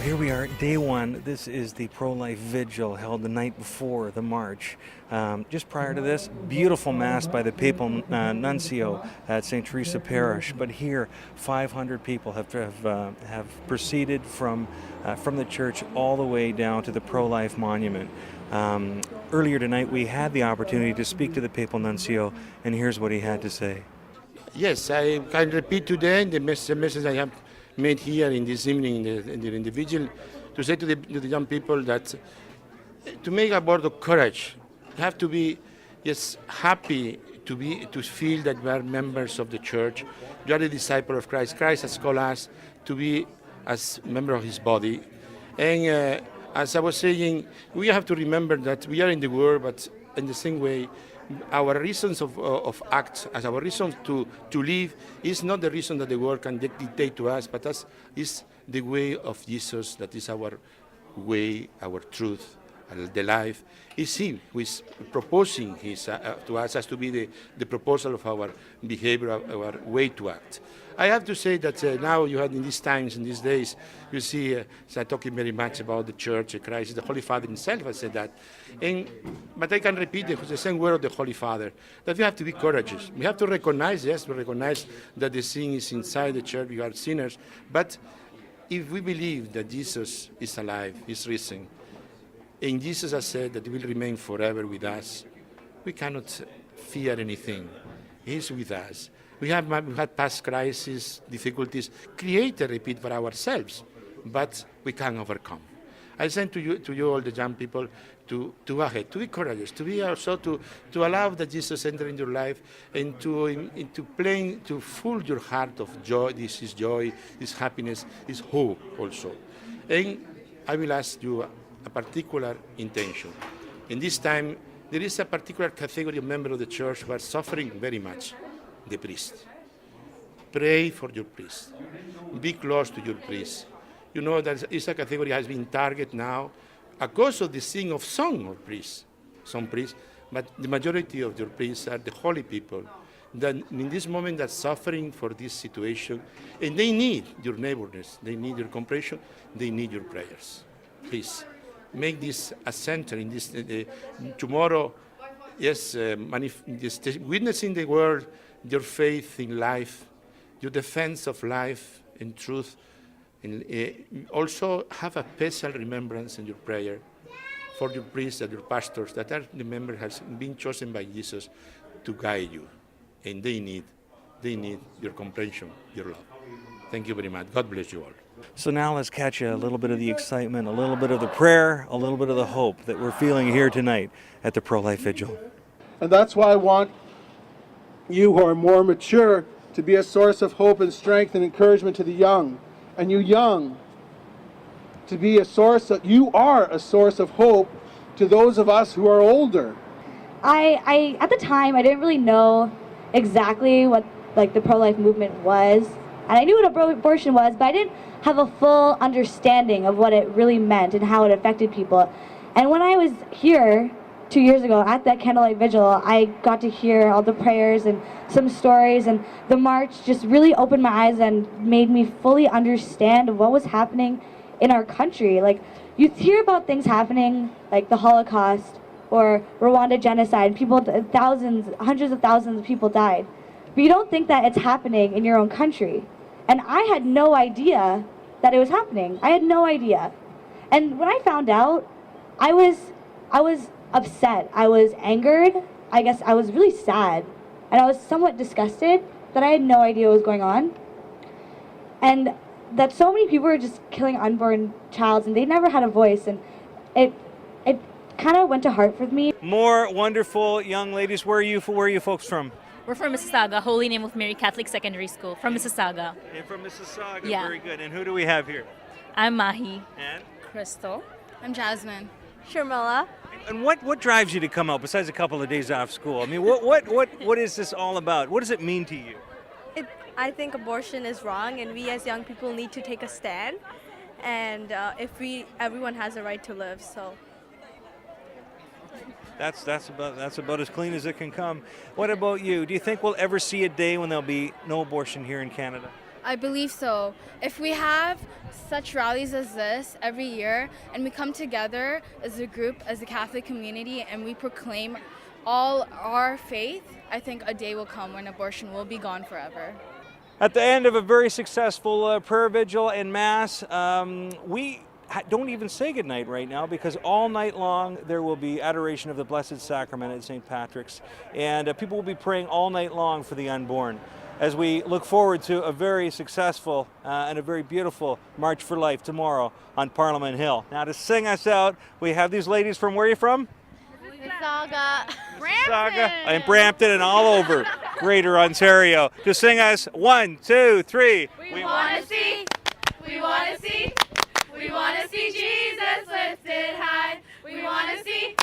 Here we are, day one. This is the pro-life vigil held the night before the march. Just prior to this, beautiful mass by the papal nuncio at St. Teresa Parish. But here, 500 people have proceeded from the church all the way down to the pro-life monument. Earlier tonight, we had the opportunity to speak to the papal nuncio, and here's what he had to say. Yes, I can repeat today the message I have made here in this evening in the vigil, to say to the young people that to make a word of courage, you have to be happy to feel that we are members of the church. You are a disciple of Christ. Christ has called us to be as member of His body, and as I was saying, we have to remember that we are in the world, but in the same way, our reasons of act, as our reasons to live, is not the reason that the world can dictate to us, but is the way of Jesus. That is our way, our truth, the life. Is He who is proposing to us as to be the proposal of our behavior, our way to act. I have to say that now you have in these times, in these days, you see, I'm talking very much about the Church, Christ, the Holy Father Himself has said that. But I can repeat the same word of the Holy Father, that we have to be courageous. We have to recognize, that the sin is inside the Church, we are sinners. But if we believe that Jesus is alive, is risen, and Jesus has said that He will remain forever with us, we cannot fear anything. He is with us. We have had past crises, difficulties, created, repeat, for ourselves, but we can overcome. I send to you all the young people to go ahead, to be courageous, to be also to allow that Jesus enter in your life, and to fill your heart of joy. This is joy, this happiness, this hope also. And I will ask you a particular intention. In this time, there is a particular category of members of the church who are suffering very much. The priest. Pray for your priest. Be close to your priest. You know that it's a category that has been targeted now because of the sin of some priests, but the majority of your priests are the holy people that in this moment are suffering for this situation, and they need your neighborness, they need your compassion, they need your prayers. Please make this a center in this tomorrow. Yes, witnessing the world, your faith in life, your defense of life and truth, and also have a special remembrance in your prayer for your priests and your pastors that are the members has been chosen by Jesus to guide you, and they need your compassion, your love. Thank you very much. God bless you all. So now let's catch a little bit of the excitement, a little bit of the prayer, a little bit of the hope that we're feeling here tonight at the Pro-Life Vigil. And that's why I want you who are more mature to be a source of hope and strength and encouragement to the young. And you young, to be you are a source of hope to those of us who are older. I at the time, I didn't really know exactly what the pro-life movement was. And I knew what abortion was, but I didn't have a full understanding of what it really meant and how it affected people. And when I was here 2 years ago at that candlelight vigil, I got to hear all the prayers and some stories, and the march just really opened my eyes and made me fully understand what was happening in our country. Like, you hear about things happening like the Holocaust or Rwanda genocide, hundreds of thousands of people died. But you don't think that it's happening in your own country. And I had no idea that it was happening. I had no idea. And when I found out, I was upset. I was angered. I guess I was really sad. And I was somewhat disgusted that I had no idea what was going on. And that so many people were just killing unborn childs, and they never had a voice. And it kind of went to heart with me. More wonderful young ladies. Where are you folks from? We're from Mississauga, Holy Name of Mary Catholic Secondary School, from Mississauga. And from Mississauga, yeah. Very good. And who do we have here? I'm Mahi. And? Crystal. I'm Jasmine. Sharmila. And what drives you to come out besides a couple of days off school? I mean, what is this all about? What does it mean to you? I think abortion is wrong, and we as young people need to take a stand. And everyone has a right to live, so. That's about as clean as it can come. What about you? Do you think we'll ever see a day when there'll be no abortion here in Canada? I believe so. If we have such rallies as this every year and we come together as a group, as a Catholic community, and we proclaim all our faith, I think a day will come when abortion will be gone forever. At the end of a very successful prayer vigil and Mass, we don't even say goodnight right now because all night long there will be adoration of the Blessed Sacrament at St. Patrick's, and people will be praying all night long for the unborn as we look forward to a very successful and a very beautiful March for Life tomorrow on Parliament Hill. Now to sing us out, we have these ladies from where are you from? Mississauga. Mississauga and Brampton and all over Greater Ontario. To sing us 1, 2, 3. We want to see, we want to see, we want to see Jesus lifted high. We want to see